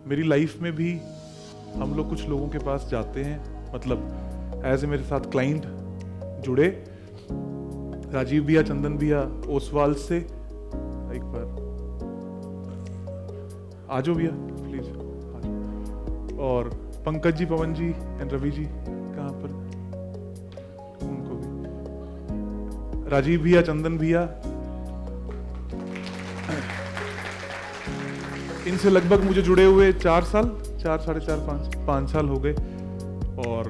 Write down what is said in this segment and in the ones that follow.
मेरी लाइफ में भी हम लोग कुछ लोगों के पास जाते हैं, मतलब एज ए मेरे साथ क्लाइंट जुड़े, राजीव भैया, चंदन भैया ओसवाल से, एक बार आ जाओ भैया प्लीज, और पंकज जी, पवन जी एंड रवि जी, कहाँ पर, उनको भी, राजीव भैया, चंदन भैया, इनसे लगभग मुझे जुड़े हुए 4 साल, 4, साढ़े 4, 5 साल हो गए। और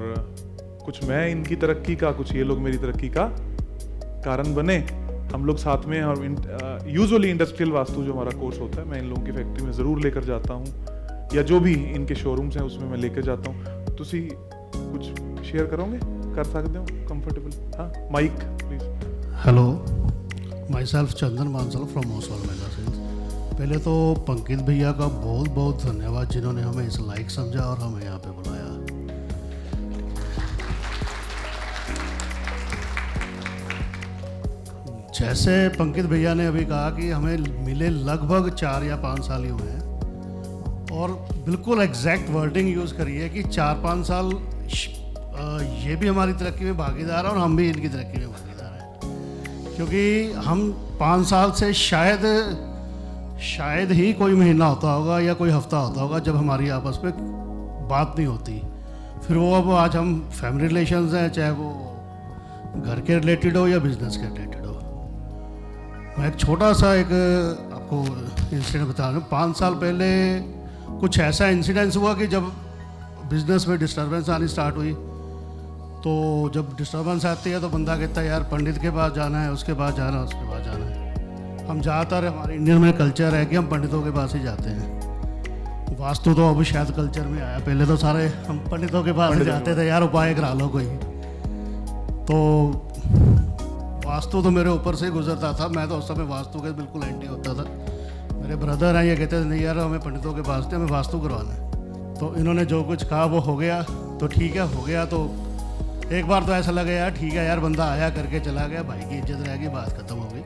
कुछ मैं इनकी तरक्की का, कुछ ये लोग मेरी तरक्की का कारण बने। हम लोग साथ में, और यूजुअली इंडस्ट्रियल वास्तु जो हमारा कोर्स होता है, मैं इन लोगों की फैक्ट्री में ज़रूर लेकर जाता हूँ, या जो भी इनके शोरूम्स हैं उसमें मैं लेकर जाता हूँ। तुसी कुछ शेयर करोगे, कर सकते हो कंफर्टेबल? हाँ, mike please. Hello, myself Chandan Bansal from Oswal magazine. पहले तो पंकित भैया का बहुत बहुत धन्यवाद जिन्होंने हमें इस लायक समझा और हमें यहाँ पे बुलाया। जैसे पंकित भैया ने अभी कहा कि हमें मिले लगभग 4 या 5 साल ही हुए हैं, और बिल्कुल एग्जैक्ट वर्डिंग यूज़ करी है कि 4-5 साल ये भी हमारी तरक्की में भागीदार है और हम भी इनकी तरक्की में भागीदार हैं, क्योंकि हम 5 साल से शायद ही कोई महीना होता होगा या कोई हफ्ता होता होगा जब हमारी आपस में बात नहीं होती। फिर वो अब आज हम फैमिली रिलेशंस हैं, चाहे वो घर के रिलेटेड हो या बिजनेस के रिलेटेड हो। मैं एक छोटा सा एक आपको इंसिडेंट बता रहा हूँ। 5 साल पहले कुछ ऐसा इंसिडेंस हुआ कि जब बिजनेस में डिस्टर्बेंस आनी स्टार्ट हुई, तो जब डिस्टर्बेंस आती है तो बंदा कहता है यार पंडित के पास जाना है, उसके पास जाना है, उसके पास जाना है। हम ज़्यादातर, हमारे इंडियन में कल्चर है कि हम पंडितों के पास ही जाते हैं। वास्तु तो अब शायद कल्चर में आया, पहले तो सारे हम पंडितों के पास ही जाते थे, यार उपाय करा लो कोई। तो वास्तु तो मेरे ऊपर से ही गुजरता था, मैं तो उस समय वास्तु के बिल्कुल एंटी होता था। मेरे ब्रदर हैं, ये कहते थे नहीं यार हमें पंडितों के पास थे, हमें वास्तु करवाना है। तो इन्होंने जो कुछ कहा वो हो गया, तो ठीक है हो गया। तो एक बार तो ऐसा लगा यार ठीक है यार, बंदा आया करके चला गया, भाई की इज्जत रहेगी, बात खत्म हो गई।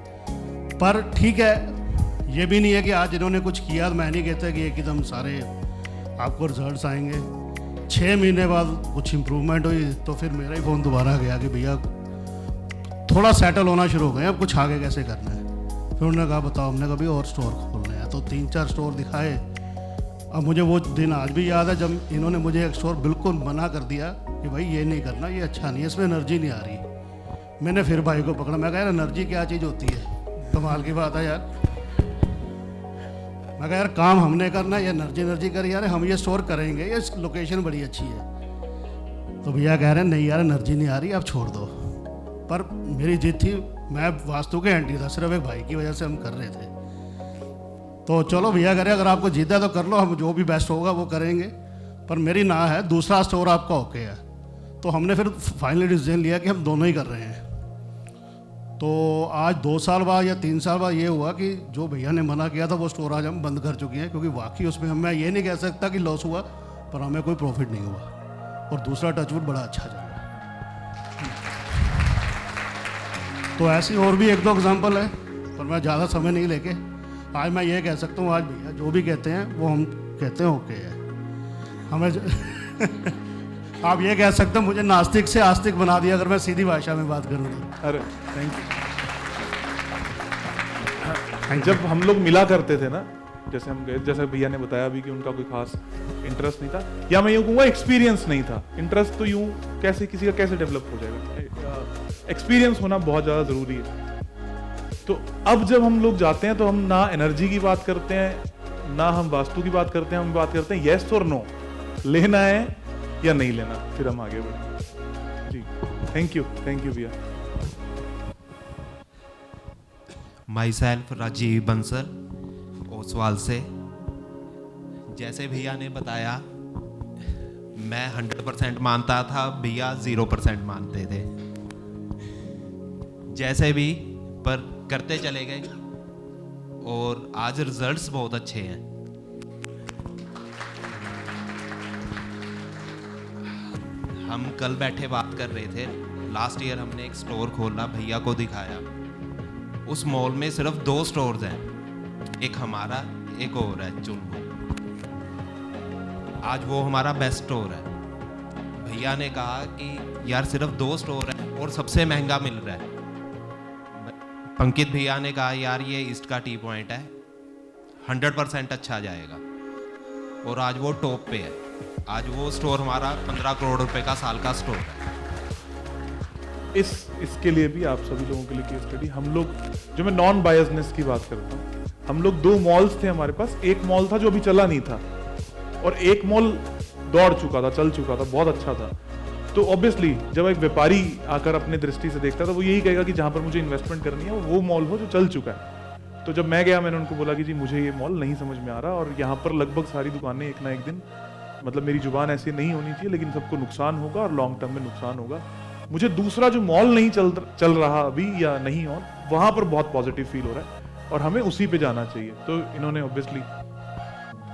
पर ठीक है, ये भी नहीं है कि आज इन्होंने कुछ किया तो मैं नहीं कहता कि एकदम सारे आपको रिजल्ट्स आएंगे। 6 महीने बाद कुछ इम्प्रूवमेंट हुई, तो फिर मेरा ही फ़ोन दोबारा गया कि भैया थोड़ा सेटल होना शुरू हो गए, अब कुछ आगे कैसे करना है। फिर उन्होंने कहा बताओ, हमने कभी और स्टोर खोलना है, तो 3-4 स्टोर दिखाए। अब मुझे वो दिन आज भी याद है जब इन्होंने मुझे एक स्टोर बिल्कुल मना कर दिया कि भाई ये नहीं करना, ये अच्छा नहीं है, इसमें एनर्जी नहीं आ रही। मैंने फिर भाई को पकड़ा, मैं कहा यार एनर्जी क्या चीज़ होती है, कमाल की बात है यार। मैं कहा यार काम हमने करना है, ये एनर्जी कर यार, हम ये स्टोर करेंगे, ये लोकेशन बड़ी अच्छी है। तो भैया कह रहे हैं नहीं यार एनर्जी नहीं आ रही, आप छोड़ दो। पर मेरी जिद थी, मैं वास्तु के एंटी था, सिर्फ एक भाई की वजह से हम कर रहे थे। तो चलो भैया कह रहे अगर आपको जिद है तो कर लो, हम जो भी बेस्ट होगा वो करेंगे, पर मेरी ना है, दूसरा स्टोर आपका ओके है। तो हमने फिर फाइनली डिसीजन लिया कि हम दोनों ही कर रहे हैं। तो आज 2 साल बाद या 3 साल बाद ये हुआ कि जो भैया ने मना किया था वो स्टोर आज हम बंद कर चुके हैं, क्योंकि वाकई उसमें मैं ये नहीं कह सकता कि लॉस हुआ, पर हमें कोई प्रॉफिट नहीं हुआ, और दूसरा टचवुड बड़ा अच्छा चला। तो ऐसी और भी 1-2 एग्जांपल है, पर मैं ज़्यादा समय नहीं लेके आज मैं ये कह सकता हूँ, आज भैया जो भी कहते हैं वो हम कहते हैं ओके है। हमें आप ये कह सकते हैं मुझे नास्तिक से आस्तिक बना दिया, अगर मैं सीधी भाषा में बात करूँ तो। अरे थैंक यू। जब हम लोग मिला करते थे ना, जैसे हम गए, जैसे भैया ने बताया अभी कि उनका कोई खास इंटरेस्ट नहीं था, या मैं यूँ कहूँगा एक्सपीरियंस नहीं था। इंटरेस्ट तो यूँ कैसे किसी का कैसे डेवलप हो जाएगा, एक्सपीरियंस होना बहुत ज़्यादा ज़रूरी है। तो अब जब हम लोग जाते हैं तो हम ना एनर्जी की बात करते हैं, ना हम वास्तु की बात करते हैं, हम बात करते हैं येस और नो, लेना है या नहीं लेना, फिर हम आगे बढ़े। जी थैंक यू भैया। माई सेल्फ राजीव बंसल ओसवाल से। जैसे भैया ने बताया, मैं 100% मानता था, भैया 0% मानते थे। जैसे भी पर करते चले गए, और आज रिजल्ट्स बहुत अच्छे हैं। हम कल बैठे बात कर रहे थे, लास्ट ईयर हमने एक स्टोर खोला, भैया को दिखाया। उस मॉल में सिर्फ 2 स्टोर्स हैं, एक हमारा, एक और है चुलबुल। आज वो हमारा बेस्ट स्टोर है। भैया ने कहा कि यार सिर्फ 2 स्टोर है और सबसे महंगा मिल रहा है। पंकित भैया ने कहा यार ये ईस्ट का टी पॉइंट है, 100% अच्छा जाएगा, और आज वो टॉप पे है। आज वो स्टोर हमारा 15 करोड़ रुपए का साल का स्टोर है। इसके लिए भी आप सभी लोगों के लिए केस स्टडी, हम लोग जो मैं नॉन बायसनेस की बात करता हूँ, हम लोग 2 मॉल्स थे हमारे पास। एक मॉल था जो अभी चला नहीं था, और एक मॉल दौड़ चुका था, चल चुका था, बहुत अच्छा था। तो ऑब्वियसली जब एक व्यापारी आकर अपने दृष्टि से देखता है तो वो यही कहेगा कि जहां पर मुझे इन्वेस्टमेंट करनी है वो मॉल हो जो चल चुका है। तो जब मैं गया, मैंने उनको बोला कि जी मुझे ये मॉल नहीं समझ में आ रहा, और यहाँ पर लगभग सारी दुकानें एक ना एक दिन, मतलब मेरी जुबान ऐसी नहीं होनी चाहिए, लेकिन सबको नुकसान होगा और लॉन्ग टर्म में नुकसान होगा। मुझे दूसरा जो मॉल नहीं चल रहा अभी या नहीं ऑन, वहां पर बहुत पॉजिटिव फील हो रहा है और हमें उसी पे जाना चाहिए। तो इन्होंने ऑब्वियसली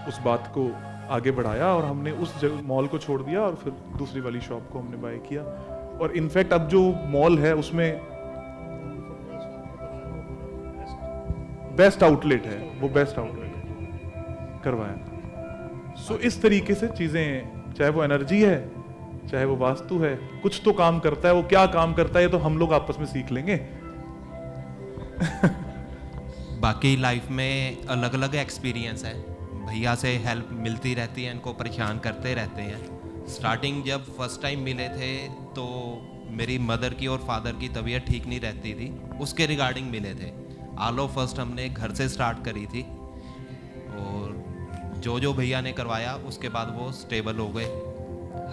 उस बात को आगे बढ़ाया और हमने उस मॉल को छोड़ दिया और फिर दूसरी वाली शॉप को हमने बाय किया। और इनफैक्ट अब जो मॉल है उसमें बेस्ट आउटलेट है, वो बेस्ट आउटलेट है, करवाया। सो इस तरीके से चीजें, चाहे वो एनर्जी है, चाहे वो वास्तु है, कुछ तो काम करता है। वो क्या काम करता है ये तो हम लोग आपस में सीख लेंगे। बाकी लाइफ में अलग अलग एक्सपीरियंस है। भैया से हेल्प मिलती रहती है, इनको परेशान करते रहते हैं। स्टार्टिंग जब फर्स्ट टाइम मिले थे तो मेरी मदर की और फादर की तबीयत ठीक नहीं रहती थी, उसके रिगार्डिंग मिले थे। आलो फर्स्ट हमने घर से स्टार्ट करी थी, और जो भैया ने करवाया उसके बाद वो स्टेबल हो गए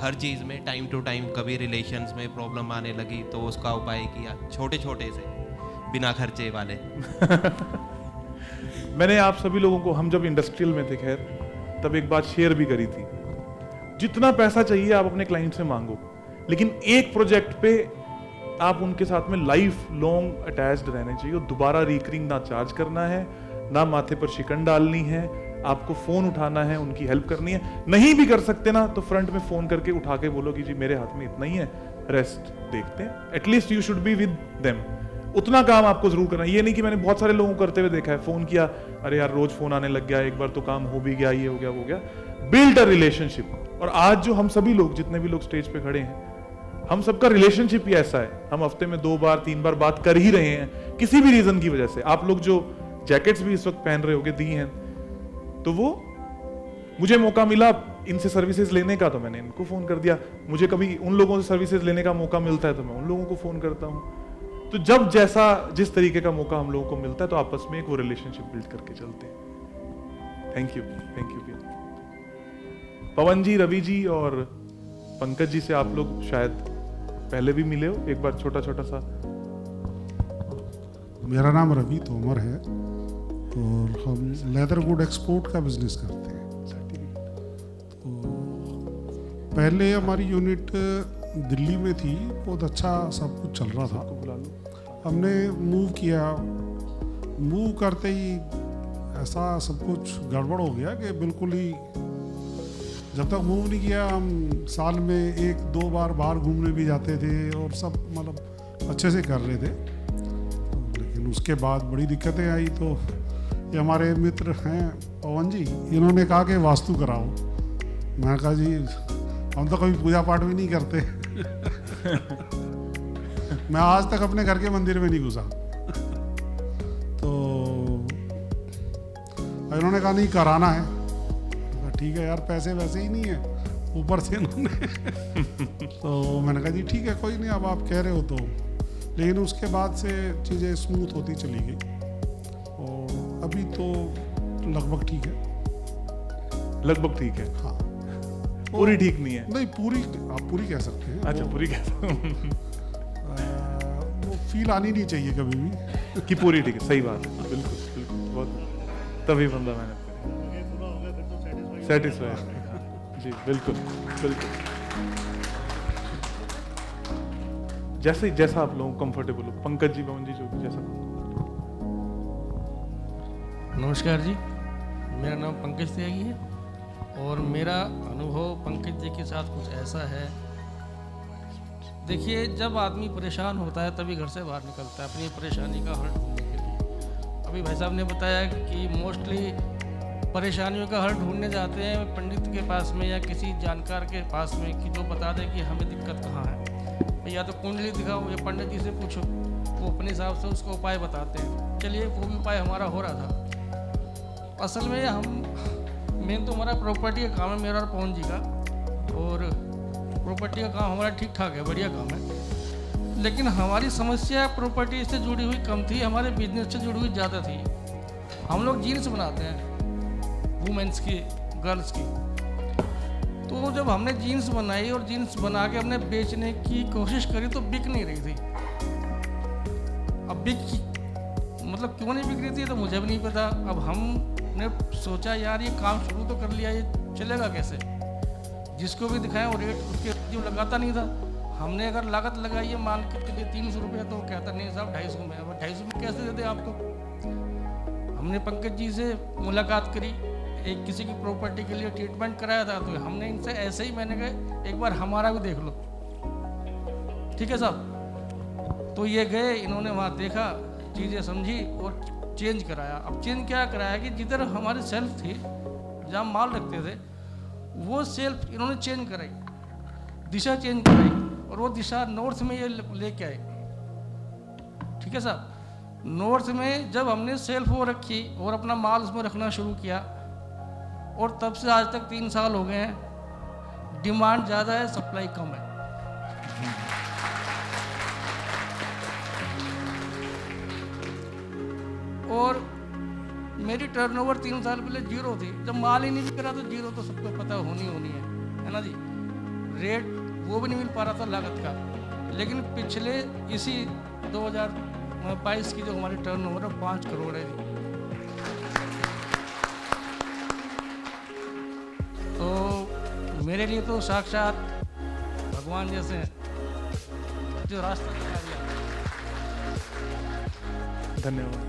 हर चीज़ में। टाइम टू टाइम कभी रिलेशंस में प्रॉब्लम आने लगी तो उसका उपाय किया, छोटे छोटे से, बिना खर्चे वाले। मैंने आप सभी लोगों को, हम जब इंडस्ट्रियल में थे खैर, तब एक बात शेयर भी करी थी, जितना पैसा चाहिए आप अपने क्लाइंट से मांगो, लेकिन एक प्रोजेक्ट पे आप उनके साथ में लाइफ लॉन्ग अटैच्ड रहने चाहिए। दोबारा रिकरिंग ना चार्ज करना है, ना माथे पर शिकन डालनी है, आपको फोन उठाना है, उनकी हेल्प करनी है। नहीं भी कर सकते ना तो फ्रंट में फोन करके उठा के बोलो कि जी मेरे हाथ में इतना ही है, रेस्ट देखते हैं। At least you should be with them. उतना काम आपको जरूर करना है। ये नहीं कि मैंने बहुत सारे लोगों को करते हुए देखा है, फोन किया, अरे यार रोज फोन आने लग गया, एक बार तो काम हो भी गया, ये हो गया वो हो गया। Build a relationship. और आज जो हम सभी लोग, जितने भी लोग स्टेज पे खड़े हैं, हम सबका रिलेशनशिप ही ऐसा है। हम हफ्ते में 2 बार 3 बार बात कर ही रहे हैं किसी भी रीजन की वजह से। आप लोग जो जैकेट्स भी इस वक्त पहन रहे होगे दी हैं, तो वो मुझे मौका मिला इनसे सर्विसेज लेने का तो मैंने इनको फोन कर दिया। मुझे कभी उन लोगों से सर्विसेज लेने का मौका मिलता है तो मैं उन लोगों को फोन करता हूँ। तो जब जैसा जिस तरीके का मौका हम लोगों को मिलता है तो आपस में एक वो रिलेशनशिप बिल्ड करके चलते हैं। थैंक यू पवन जी, रवि जी और पंकज जी से आप लोग शायद पहले भी मिले हो, एक बार छोटा छोटा सा। मेरा नाम रवि तोमर है और हम लेदर वुड एक्सपोर्ट का बिजनेस करते हैं। तो पहले हमारी यूनिट दिल्ली में थी, बहुत अच्छा सब कुछ चल रहा था। हमने मूव किया, मूव करते ही ऐसा सब कुछ गड़बड़ हो गया कि बिल्कुल ही, जब तक मूव नहीं किया हम साल में 1-2 बार बाहर घूमने भी जाते थे और सब मतलब अच्छे से कर रहे थे। लेकिन उसके बाद बड़ी दिक्कतें आई। तो ये हमारे मित्र हैं पवन जी, इन्होंने कहा कि वास्तु कराओ। मैं कहा जी हम तो कभी पूजा पाठ भी नहीं करते। मैं आज तक अपने घर के मंदिर में नहीं घुसा। तो इन्होंने कहा नहीं कराना है। ठीक है यार, पैसे वैसे ही नहीं है ऊपर से इन्होंने। तो मैंने कहा जी ठीक है कोई नहीं, अब आप कह रहे हो तो। लेकिन उसके बाद से चीज़ें स्मूथ होती चली गई और अभी तो लगभग ठीक है। लगभग ठीक है, हाँ। पूरी ठीक नहीं है। नहीं पूरी, आप पूरी कह सकते हैं। अच्छा पूरी कह वो फील आनी नहीं चाहिए कभी भी कि पूरी ठीक है। सही बात है, बिल्कुल बिल्कुल, बहुत तभी बंदा मेहनत सेटिस्फाई। जी बिल्कुल बिल्कुल, जैसा आप लोगों को कंफर्टेबल हो। पंकज जी, पवन जी, जो भी जैसा। नमस्कार जी, मेरा नाम पंकज त्यागी है और मेरा अनुभव पंकज जी के साथ कुछ ऐसा है। देखिए, जब आदमी परेशान होता है तभी घर से बाहर निकलता है अपनी परेशानी का हल ढूंढने के लिए। अभी भाई साहब ने बताया कि मोस्टली परेशानियों का हल ढूंढने जाते हैं पंडित के पास में या किसी जानकार के पास में कि जो बता दे कि हमें दिक्कत कहाँ है। या तो कुंडली दिखाओ या पंडित जी से पूछो, वो अपने हिसाब से उसका उपाय बताते हैं। चलिए वो भी उपाय हमारा हो रहा था। असल में हम मेन तो हमारा प्रॉपर्टी का काम है, मेरा और पवन जी का, और प्रॉपर्टी का काम हमारा ठीक ठाक है, बढ़िया काम है। लेकिन हमारी समस्या प्रॉपर्टी से जुड़ी हुई कम थी, हमारे बिजनेस से जुड़ी हुई ज़्यादा थी। हम लोग जीन्स बनाते हैं वुमेंस की, गर्ल्स की। तो जब हमने जीन्स बनाई और जीन्स बना के हमने बेचने की कोशिश करी तो बिक नहीं रही थी। अब मतलब क्यों नहीं बिक रही थी तो मुझे भी नहीं पता। अब हमने सोचा यार ये काम शुरू तो कर लिया, ये चलेगा कैसे। जिसको भी दिखाएं वो रेट उसके जो लगाता नहीं था। हमने अगर लागत लगाई है मान के चलिए 300 रुपये, तो कहता नहीं साहब 250 में। अब 250 में कैसे दे दे आपको। हमने पंकज जी से मुलाकात करी, एक किसी की प्रॉपर्टी के लिए ट्रीटमेंट कराया था, तो हमने इनसे ऐसे ही मैंने कहा एक बार हमारा भी देख लो, ठीक है साहब। तो ये गए, इन्होंने वहाँ देखा, चीज़ें समझी और चेंज कराया। अब चेंज क्या कराया कि जिधर हमारी सेल्फ थी, जहाँ माल रखते थे, वो सेल्फ इन्होंने चेंज कराई, दिशा चेंज कराई, और वो दिशा नॉर्थ में ये लेके आए, ठीक है साहब। नॉर्थ में जब हमने सेल्फ वो रखी और अपना माल उसमें रखना शुरू किया, और तब से आज तक 3 साल हो गए हैं। डिमांड ज़्यादा है, सप्लाई कम है। और मेरी टर्नओवर 3 साल पहले 0 थी। जब माल ही नहीं बिक रहा तो 0 तो सबको पता होनी है ना जी। रेट वो भी नहीं मिल पा रहा था लागत का। लेकिन पिछले इसी 2022 की जो हमारी टर्नओवर है 5 करोड़ है जी। तो मेरे लिए तो साक्षात भगवान जैसे हैं जो रास्ता दिखा दिया। धन्यवाद।